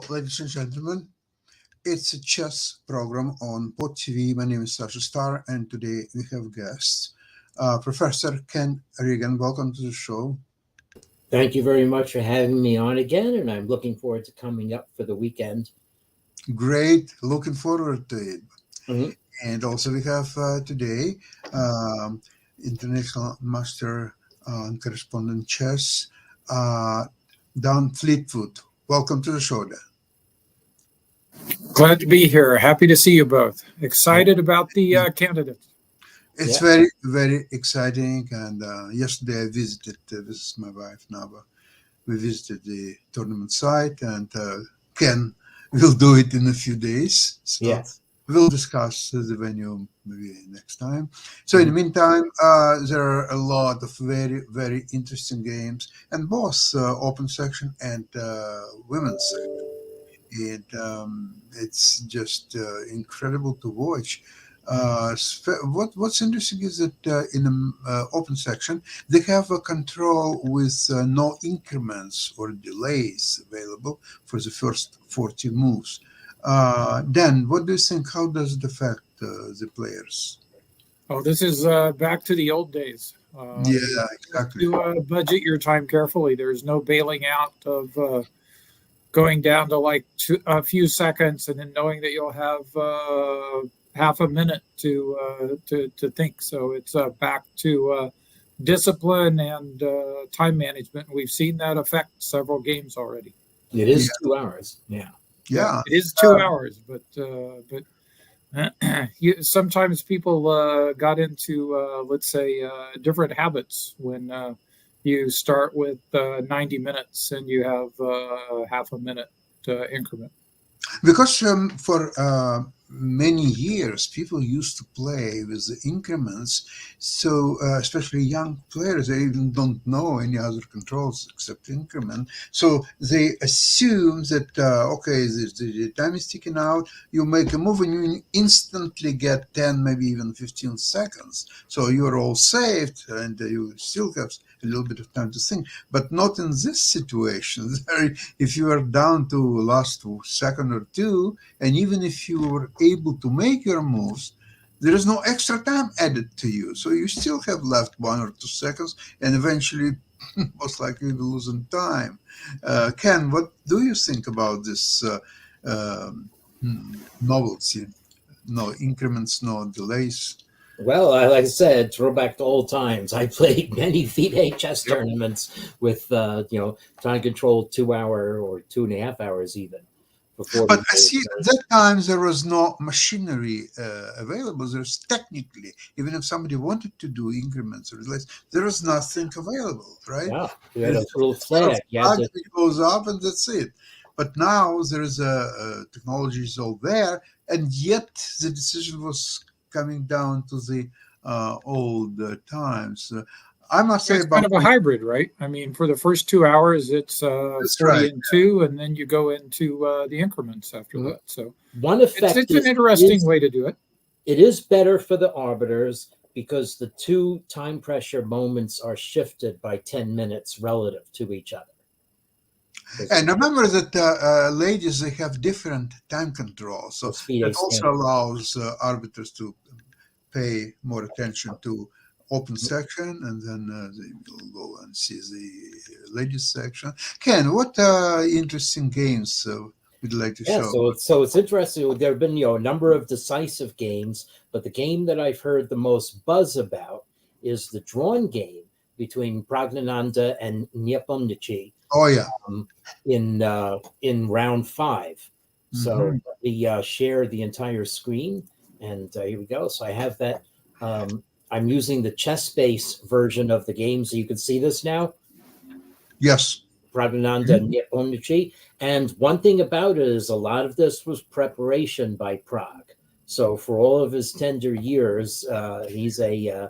ladies and gentlemen, it's a chess program on Pod TV. My name is Sasha Star, and today we have guests. Professor Ken Regan, welcome to the show. Thank you very much for having me on again, and I'm looking forward to coming up for the weekend. Great, looking forward to it. Mhm. And also, we have today um, International Master and Correspondent Chess, uh, Don Fleetwood. Welcome to the show, Dan. Glad to be here. Happy to see you both. Excited about the candidates. It's Yeah. very, very exciting. And yesterday I visited, this is my wife, Nava. We visited the tournament site, and Ken will do it in a few days. So Yes. we'll discuss the venue maybe next time. So in the meantime, there are a lot of very, very interesting games, and both open section and women's section. It's just incredible to watch. What's interesting is that in the open section they have a control with no increments or delays available for the first 40 moves. Dan, what do you think? How does it affect the players? Oh, this is back to the old days. Yeah, exactly. You budget your time carefully. There's no bailing out of going down to like a few seconds and then knowing that you'll have half a minute to think. So it's back to discipline and time management. We've seen that affect several games already. It is 2 hours. Yeah. Yeah. It is 2 hours, but sometimes people got into let's say different habits when you start with 90 minutes and you have half a minute increment. Because for many years, people used to play with the increments. So, especially young players, they even don't know any other controls except increment. So they assume that, okay, the time is ticking out, you make a move and you instantly get 10, maybe even 15 seconds. So you're all saved and you still have a little bit of time to think. But not in this situation. If you are down to last second or two, and even if you were able to make your moves, there is no extra time added to you. So you still have left 1 or 2 seconds, and eventually, most likely, you'll lose in time. Ken, what do you think about this novelty? No increments, no delays. Well, like I said, throwback to old times. I played many FIDE chess tournaments with, trying to control 2 hour or 2.5 hours even. Before But I see at that time there was no machinery available. There's technically, even if somebody wanted to do increments or delays, there was nothing available, right? Yeah, you had a little flag. It goes up and that's it. But now there is a technology is all there, and yet the decision was coming down to the old times. I must say It's about kind of a hybrid, right? I mean, for the first 2 hours, it's 40 right. and 2, and then you go into the increments after that. So one effect it's an interesting way to do it. It is better for the arbiters because the two time pressure moments are shifted by 10 minutes relative to each other. And remember that ladies, they have different time control. So that also allows arbiters to pay more attention to open section, and then they will go and see the ladies section. Ken, what interesting games would you like to show? So it's interesting. There have been a number of decisive games, but the game that I've heard the most buzz about is the drawn game between Praggnanandhaa and Nepomniachtchi. Oh yeah, in round 5. So we share the entire screen, and here we go. So I have that. I'm using the ChessBase version of the game, so you can see this now. Yes. Praggnanandhaa and Nepomniachtchi. And one thing about it is a lot of this was preparation by Pragg. So for all of his tender years, he's a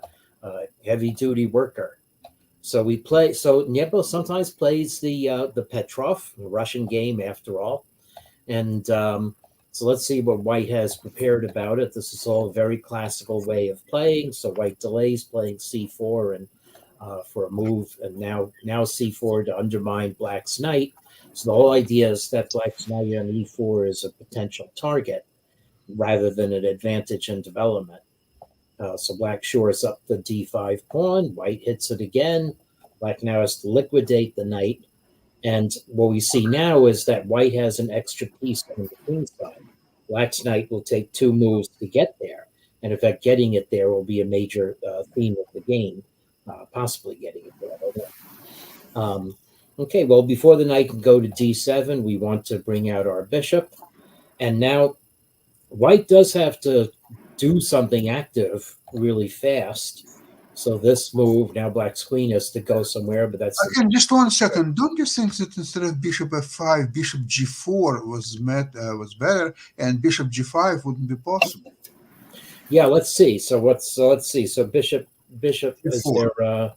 heavy-duty worker. So we play. So Nepo sometimes plays the Petrov, the Russian game, after all. And so let's see what White has prepared about it. This is all a very classical way of playing. So White delays, playing c4 and for a move, and now c4 to undermine black's knight. So the whole idea is that black's knight on e4 is a potential target rather than an advantage in development. So black shores up the d5 pawn, white hits it again. Black now has to liquidate the knight. And what we see now is that white has an extra piece on the queen side. Black's knight will take 2 moves to get there. And in fact, getting it there will be a major theme of the game, possibly getting it there. Okay, well, before the knight can go to d7, we want to bring out our bishop. And now white does have to do something active really fast. So this move, now black's queen has to go somewhere, but that's... Again, just 1 second. Don't you think that instead of bishop f5, bishop g4 was better, and bishop g5 wouldn't be possible? Yeah, let's see. So let's see. So bishop is there...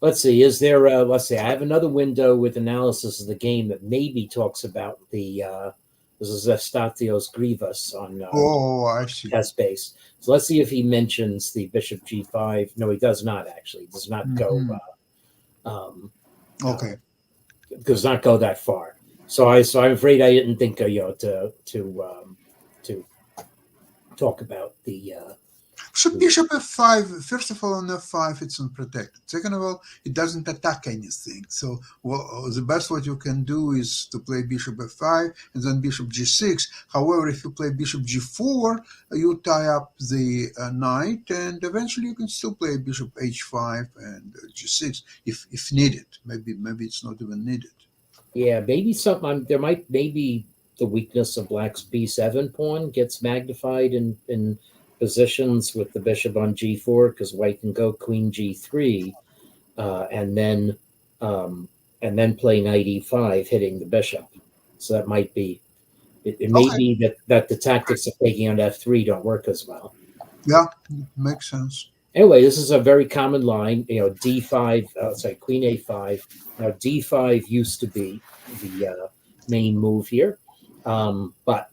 let's see. Let's see. I have another window with analysis of the game that maybe talks about the... this is Estatios Grivas on I see. test base. So let's see if he mentions the bishop g5. No, he does not actually. He does not go. Okay. Does not go that far. So I'm afraid I didn't think to talk about the. So bishop f5, first of all, on f5, it's unprotected. Second of all, it doesn't attack anything. So the best what you can do is to play bishop f5 and then bishop g6. However, if you play bishop g4, you tie up the knight, and eventually you can still play bishop h5 and g6 if needed. Maybe it's not even needed. Yeah, maybe something. There might maybe the weakness of black's b7 pawn gets magnified in positions with the bishop on g4, because white can go queen g3 and then play knight e5 hitting the bishop. So that might be it may be that the tactics of taking on f3 don't work as well. Yeah, makes sense. Anyway, this is a very common line, d5, queen a5. Now d5 used to be the main move here, but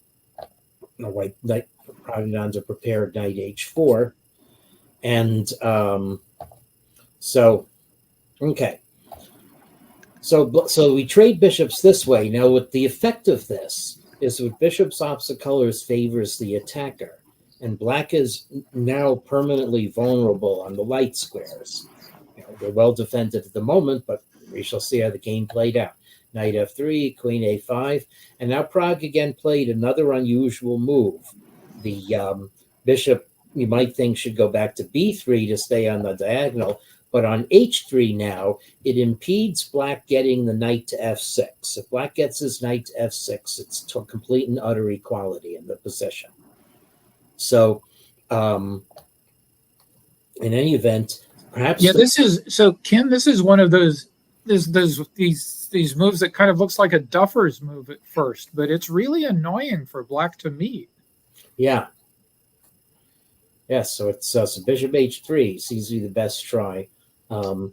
white knight Pragnan's a prepared knight h4, and so we trade bishops this way. Now, what the effect of this is, with bishops opposite colors favors the attacker, and black is now permanently vulnerable on the light squares. They're well defended at the moment, but we shall see how the game played out. Knight f3, queen a5, and now Pragg again played another unusual move. The bishop, you might think, should go back to b3 to stay on the diagonal, but on h3 now, it impedes black getting the knight to f6. If black gets his knight to f6, it's to complete and utter equality in the position. So, in any event, perhaps... Yeah, Kim, this is one of those these moves that kind of looks like a duffer's move at first, but it's really annoying for black to meet. Yeah. Yes, so it's so bishop h3 seems to be the best try. With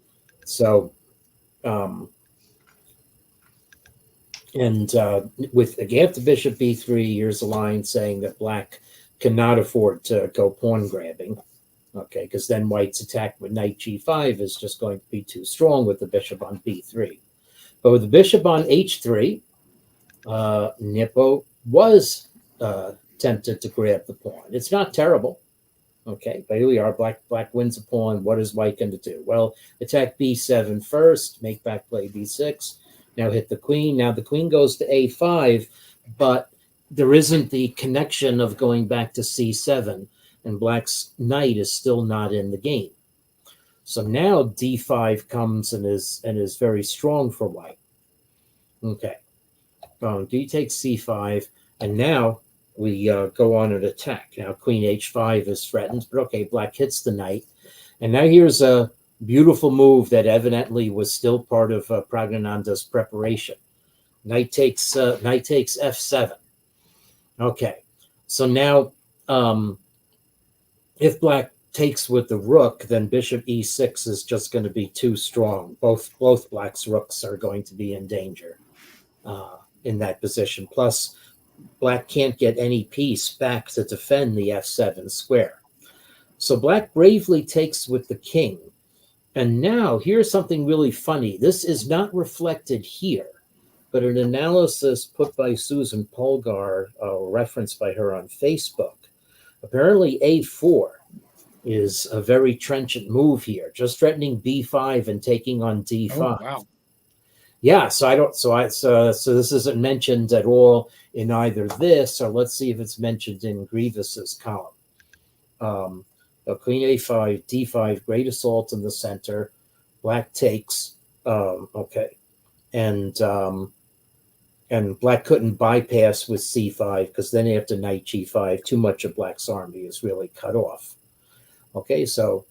again, the bishop b3, here's a line saying that black cannot afford to go pawn grabbing. Okay, because then white's attack with knight g5 is just going to be too strong with the bishop on b3. But with the bishop on h3, Nippo was tempted to grab the pawn. It's not terrible. Okay, but here we are. Black wins a pawn. What is white going to do? Well, attack b7 first, make back play b6. Now hit the queen. Now the queen goes to a5, but there isn't the connection of going back to c7, and black's knight is still not in the game. So now d5 comes and is very strong for white. Okay, d takes c5, and now we go on an attack. Now queen h5 is threatened, but okay, black hits the knight. And now here's a beautiful move that evidently was still part of Pragnananda's preparation. Knight takes f7. Okay, so now if black takes with the rook, then bishop e6 is just going to be too strong. Both black's rooks are going to be in danger in that position. Plus, black can't get any piece back to defend the f7 square. So black bravely takes with the king, And now here's something really funny. This is not reflected here, but an analysis put by Susan Polgar, referenced by her on Facebook. Apparently A4 is a very trenchant move here, just threatening B5 and taking on D5. Oh, wow. Yeah, so this isn't mentioned at all in either this, or let's see if it's mentioned in Grievous's column. Queen A5, D5, great assault in the center. Black takes. Okay, and Black couldn't bypass with C5 because then after Knight G5, too much of Black's army is really cut off. Okay, so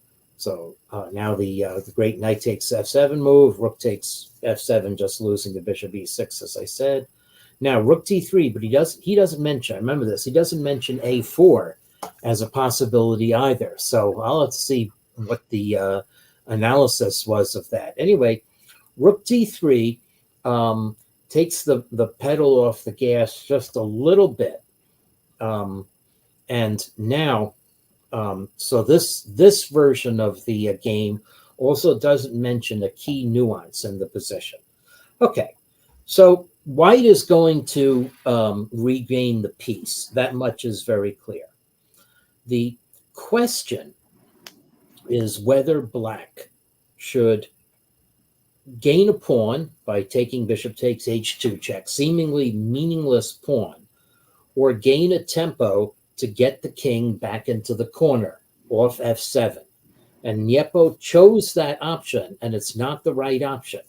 now the great Knight takes F7 move. Rook takes F7, just losing the Bishop E6, as I said. Now Rook T3, but he doesn't mention. Remember this. He doesn't mention A4 as a possibility either. So I'll have to see what the analysis was of that. Anyway, Rook T3 takes the pedal off the gas just a little bit, and now, so this version of the game also doesn't mention a key nuance in the position. Okay, so White is going to regain the piece. That much is very clear. The question is whether Black should gain a pawn by taking bishop takes H2 check, seemingly meaningless pawn, or gain a tempo to get the king back into the corner off F7. And Niepo chose that option, and it's not the right option.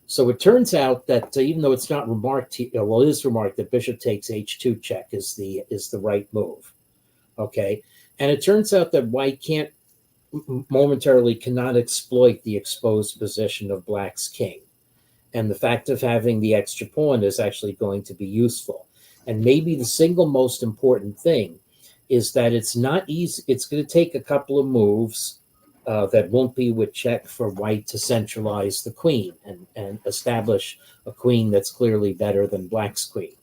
So it turns out that even though it's not remarked, well, it is remarked that bishop takes H2 check is the right move. Okay, and it turns out that White cannot exploit the exposed position of Black's king, and the fact of having the extra pawn is actually going to be useful. And maybe the single most important thing is that it's not easy. It's going to take a couple of moves that won't be with check for White to centralize the queen and establish a queen that's clearly better than Black's queen.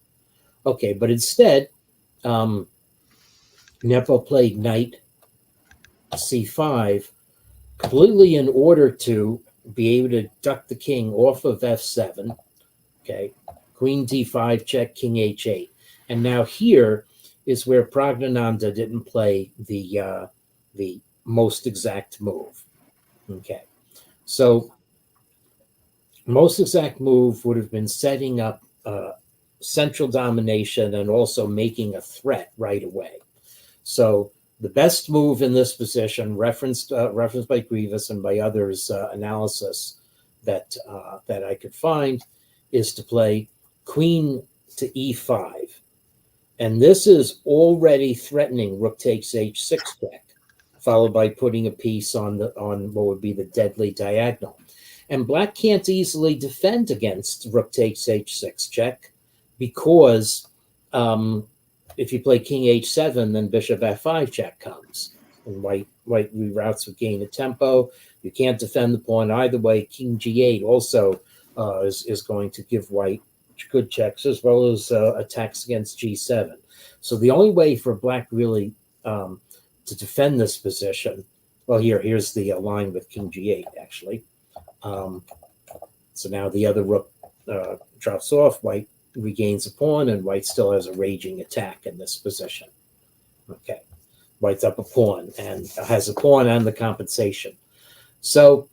Okay, but instead, Nepo played Knight C5 completely in order to be able to duck the king off of F7. Okay, Queen D5 check, King H8. And now here is where Praggnanandhaa didn't play the most exact move. Okay, so most exact move would have been setting up central domination and also making a threat right away. So the best move in this position, referenced by Grievous and by others' analysis that I could find, is to play Queen to E5. And this is already threatening Rook takes H6 check, followed by putting a piece on what would be the deadly diagonal. And Black can't easily defend against Rook takes H6 check because if you play King H7, then Bishop F5 check comes. And White reroutes with gain of tempo. You can't defend the pawn either way. King G8 also is going to give White good checks as well as attacks against G7. So the only way for Black really to defend this position, well, here's the line with King G8 actually. So now the other rook drops off. White regains a pawn, and White still has a raging attack in this position. Okay, White's up a pawn and has a pawn and the compensation. So,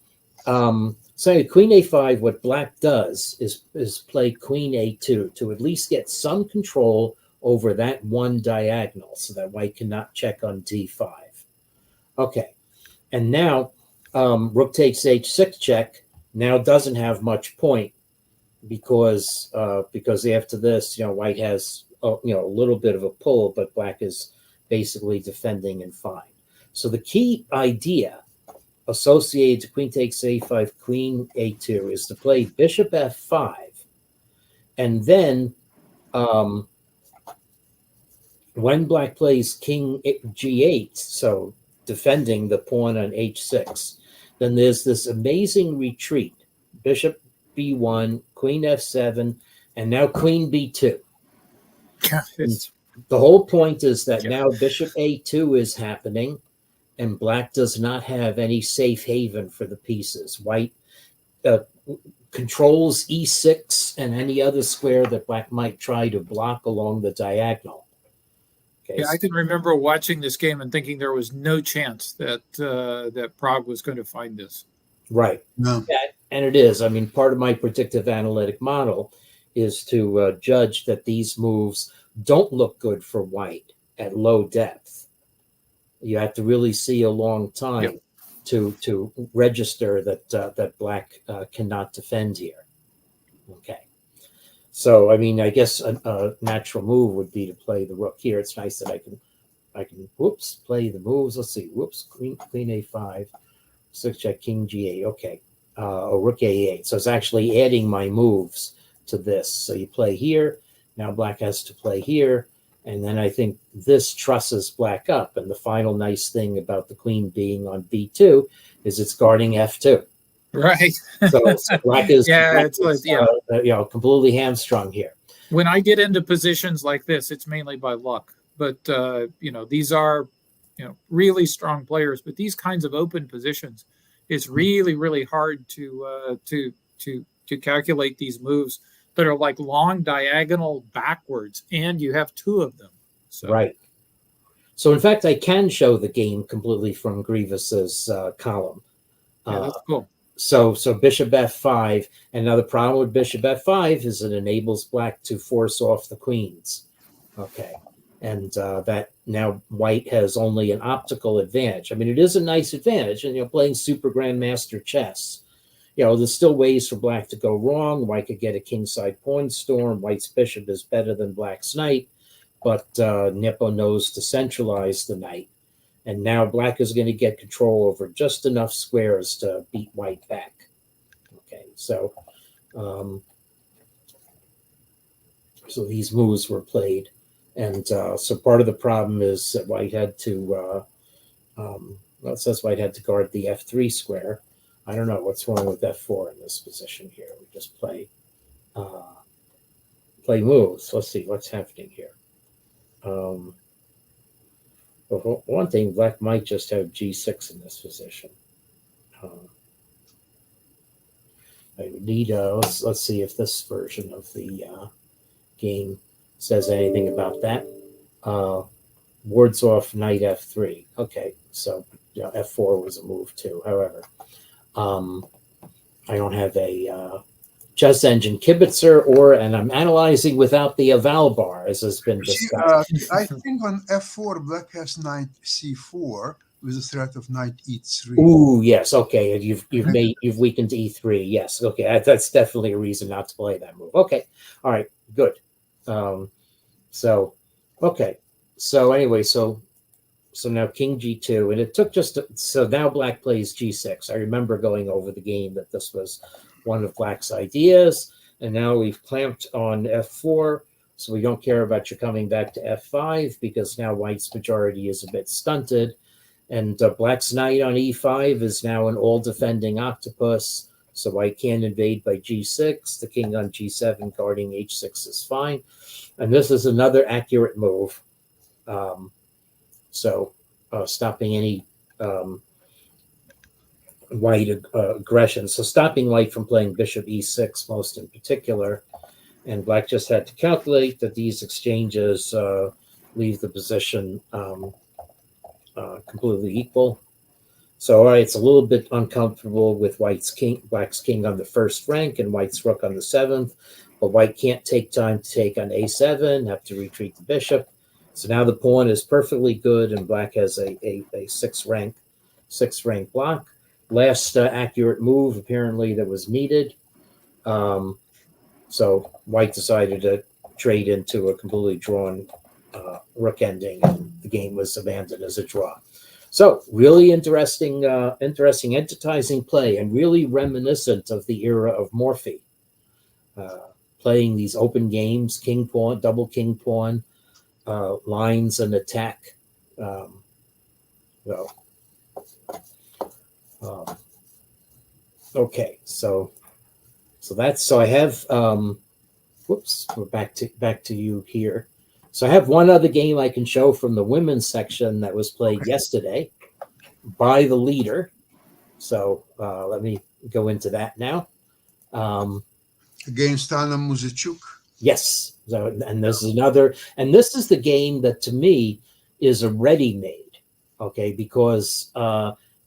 so Queen A5, what Black does is play Queen A2 to at least get some control over that one diagonal so that White cannot check on D5. Okay, and now Rook takes H6 check now doesn't have much point because after this, White has a little bit of a pull, but Black is basically defending and fine. So the key idea associated to Queen takes A5, Queen A2 is to play Bishop F5, and then when Black plays King G8, so defending the pawn on H6, then there's this amazing retreat. Bishop B1, Queen F7, and now Queen B2. The whole point is that now Bishop A2 is happening, and black does not have any safe haven for the pieces. White uh, controls e6 and any other square that black might try to block along the diagonal. Okay, Yeah, I can remember watching this game and thinking there was no chance that that Prague was going to find this. right. No. And it is. I mean, part of my predictive analytic model is to judge that these moves don't look good for white at low depth. You have to really see a long time to register that that black cannot defend here. Okay. So, I mean, I guess a natural move would be to play the rook here. It's nice that I can whoops, play the moves. Let's see. Whoops, queen a5, 6 check, king g8. Okay. Rook a8. So it's actually adding my moves to this. So you play here. Now black has to play here. And then I think this trusses black up. And the final nice thing about the queen being on b2 is it's guarding f2. Right. So black is, completely hamstrung here. When I get into positions like this, it's mainly by luck. But these are really strong players. But these kinds of open positions, it's really, really hard to calculate these moves that are like long diagonal backwards, and you have two of them. So. Right. So in fact, I can show the game completely from Grievous's column. Yeah, that's cool. So bishop f5, and now the problem with bishop f5 is it enables black to force off the queens. Okay. And that now white has only an optical advantage. I mean, it is a nice advantage, and playing super grandmaster chess, there's still ways for black to go wrong. White could get a kingside pawn storm. White's bishop is better than black's knight, but Nepo knows to centralize the knight. And now black is going to get control over just enough squares to beat white back. Okay, so so these moves were played. And so part of the problem is that white had to, it says white had to guard the f3 square. I don't know what's wrong with f4 in this position here. We just play moves. Let's see what's happening here. Well, one thing, black might just have g6 in this position. I need let's see if this version of the game says anything about that. Wards off knight f3. Okay, so f4 was a move too. However, I don't have a chess engine kibitzer, and I'm analyzing without the eval bar, as has been discussed. I think on f4, black has knight c4 with the threat of knight e3. Ooh, yes, okay. You've weakened e3. Yes, okay. That's definitely a reason not to play that move. Okay, all right, good. So anyway, so now king g2, and it took so now black plays g6. I remember going over the game that this was one of black's ideas, and now we've clamped on f4, so we don't care about you coming back to f5 because now white's majority is a bit stunted, and black's knight on e5 is now an all-defending octopus, so white can't invade by g6. The king on g7 guarding h6 is fine, and this is another accurate move. Stopping any white aggression. So stopping white from playing bishop e6 most in particular. And black just had to calculate that these exchanges leave the position completely equal. So all right, it's a little bit uncomfortable with black's king on the first rank and white's rook on the 7th, but white can't take time to take on a7, have to retreat the bishop. So now the pawn is perfectly good, and black has a 6 rank block. Last accurate move apparently that was needed. So white decided to trade into a completely drawn rook ending, and the game was abandoned as a draw. So really interesting entertizing play, and really reminiscent of the era of Morphy. Playing these open games, king pawn, double king pawn, lines and attack. Okay, so I have whoops, we're back to you here. So I have one other game I can show from the women's section that was played yesterday. by the leader. So let me go into that now. Against Anna Muzachuk. Yes. So, and this is another, and this is the game that to me is a ready-made, okay, because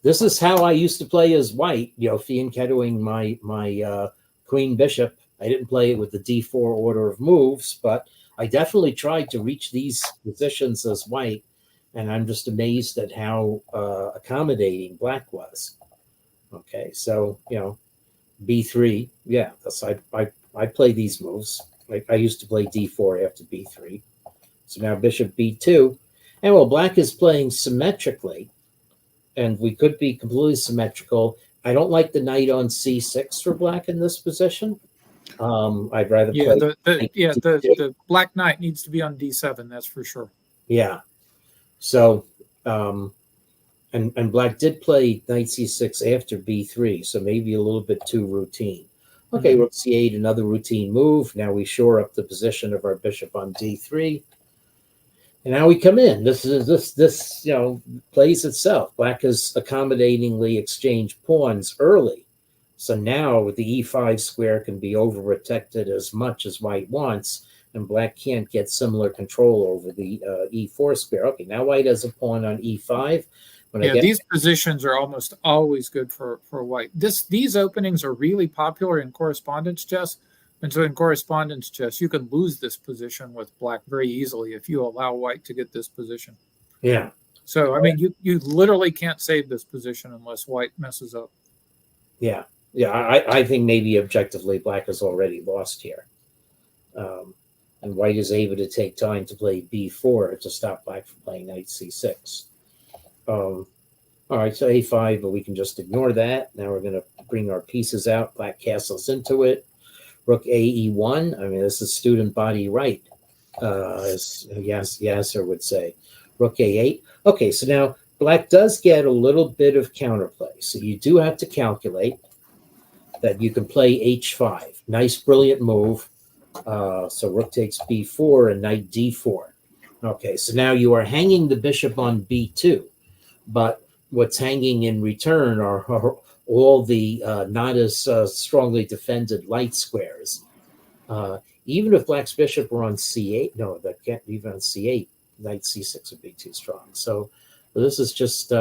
this is how I used to play as white, fianchettoing my queen bishop. I didn't play it with the d4 order of moves, but I definitely tried to reach these positions as white, and I'm just amazed at how accommodating black was. Okay, so b3, yeah, that's I play these moves. I used to play d4 after b3, so now bishop b2, and well, black is playing symmetrically, and we could be completely symmetrical. I don't like the knight on c6 for black in this position. I'd rather play. The black knight needs to be on d7. That's for sure. Yeah. So, and black did play knight c6 after b3, so maybe a little bit too routine. Okay, rook c8, another routine move. Now we shore up the position of our bishop on d3. And now we come in. This plays itself. Black has accommodatingly exchanged pawns early. So now the e5 square can be overprotected as much as white wants, and black can't get similar control over the e4 square. Okay, now white has a pawn on e5. These positions are almost always good for white. These openings are really popular in correspondence chess. And so in correspondence chess, you can lose this position with black very easily if you allow white to get this position. Yeah. So, I mean, you literally can't save this position unless white messes up. Yeah. Yeah, I think maybe objectively black has already lost here. And white is able to take time to play b4 to stop black from playing knight c6. All right, so a5, but we can just ignore that. Now we're going to bring our pieces out. Black castles into it. Rook a e1. I mean, this is student body right, as Yasser would say. Rook a8. Okay, so now black does get a little bit of counterplay. So you do have to calculate that you can play h5. Nice, brilliant move. So rook takes b4 and knight d4. Okay, so now you are hanging the bishop on b2, but what's hanging in return are all the not as strongly defended light squares. Even if black's bishop were on c8, no, that can't even on c8, knight c6 would be too strong. So this is just,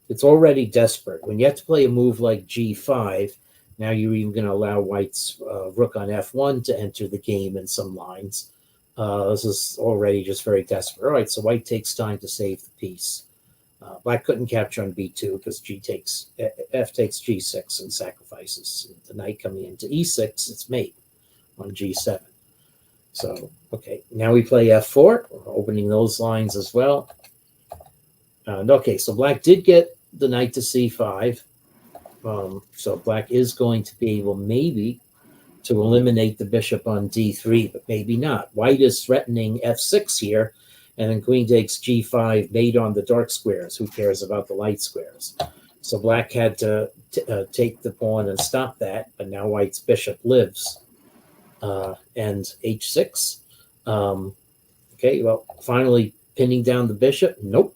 it's already desperate. When you have to play a move like g5, now you're even going to allow white's rook on f1 to enter the game in some lines. This is already just very desperate. All right, so white takes time to save the piece. Black couldn't capture on b2 because f takes g6 and sacrifices the knight coming into e6. It's mate on g7. So, okay, now we play f4. We're opening those lines as well. Okay, so black did get the knight to c5. So black is going to be able maybe to eliminate the bishop on d3, but maybe not. White is threatening f6 here, and then queen takes g5, mate on the dark squares. Who cares about the light squares? So black had to take the pawn and stop that, but now white's bishop lives. And h6. Okay, well, finally pinning down the bishop. Nope.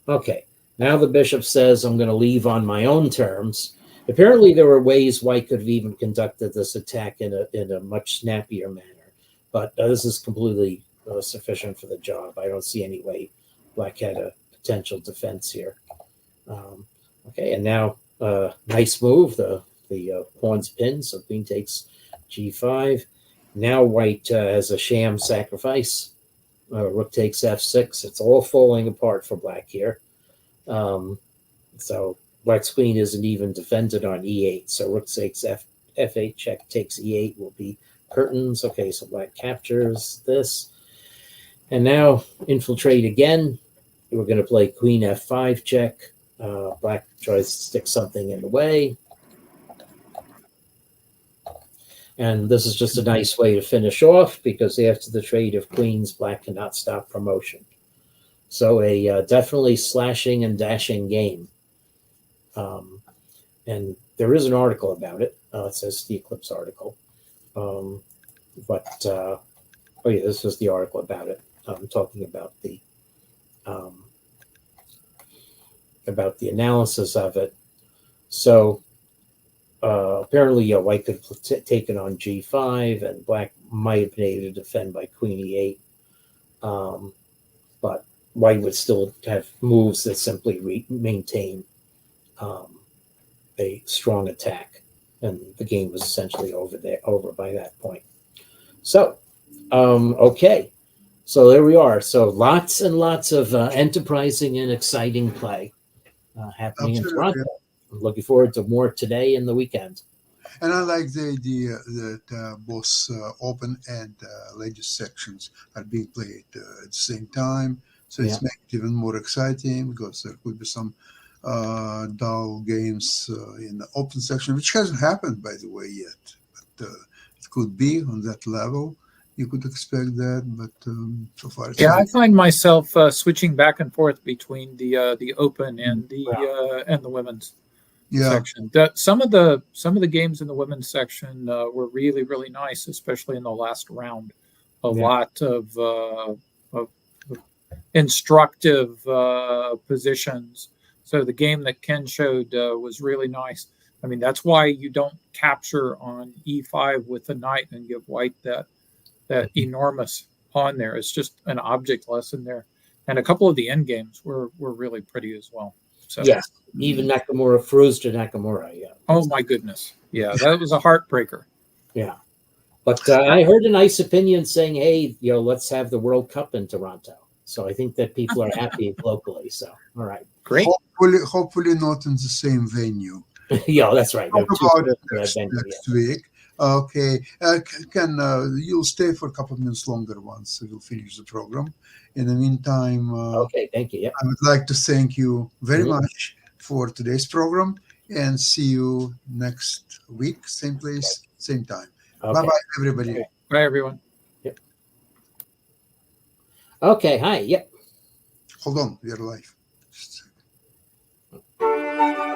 Okay, now the bishop says, I'm going to leave on my own terms. Apparently, there were ways white could have even conducted this attack in a much snappier manner, but this is completely sufficient for the job. I don't see any way black had a potential defense here. Okay, and now nice move. The pawn's pinned, so queen takes g5. Now white has a sham sacrifice. Rook takes f6. It's all falling apart for black here. So black's queen isn't even defended on e8. So rook takes f8 check takes e8 will be curtains. Okay, so black captures this. And now infiltrate again. We're going to play queen f5 check. Black tries to stick something in the way. And this is just a nice way to finish off because after the trade of queens, black cannot stop promotion. So a definitely slashing and dashing game. And there is an article about it. It says the Eclipse article. Oh yeah, this is the article about it. I'm talking about the about the analysis of it. So apparently, white could have taken on g5, and black might have been able to defend by queen e8. But white would still have moves that simply maintain a strong attack, and the game was essentially over by that point. So, okay. So there we are. So lots and lots of enterprising and exciting play happening in Toronto. I'm looking forward to more today and the weekend. And I like the idea that both open and ladies sections are being played at the same time. So it's making it even more exciting, because there could be some dull games in the open section, which hasn't happened, by the way, yet. But it could be on that level. You could expect that, but so far it's I find myself switching back and forth between the open and the women's section. Some of the games in the women's section were really, really nice, especially in the last round. A lot of instructive positions. So the game that Ken showed was really nice. I mean, that's why you don't capture on e5 with the knight and give white that enormous pawn there. It's just an object lesson there. And a couple of the end games were really pretty as well. So yes, even Nakamura froze to Nakamura. Yeah. Oh my goodness. Yeah, that was a heartbreaker. Yeah. But I heard a nice opinion saying, hey, let's have the World Cup in Toronto. So I think that people are happy locally. So, all right. Great. Hopefully not in the same venue. Yeah, that's right. Talk about it next week. Okay. Ken, you'll stay for a couple of minutes longer once we'll finish the program. In the meantime, okay, thank you. Yep. I would like to thank you very much for today's program, and see you next week, same place, same time. Okay. Bye-bye, everybody. Okay. Bye, everyone. Yep. Okay, hi. Yep. Hold on, we are live. Just a second.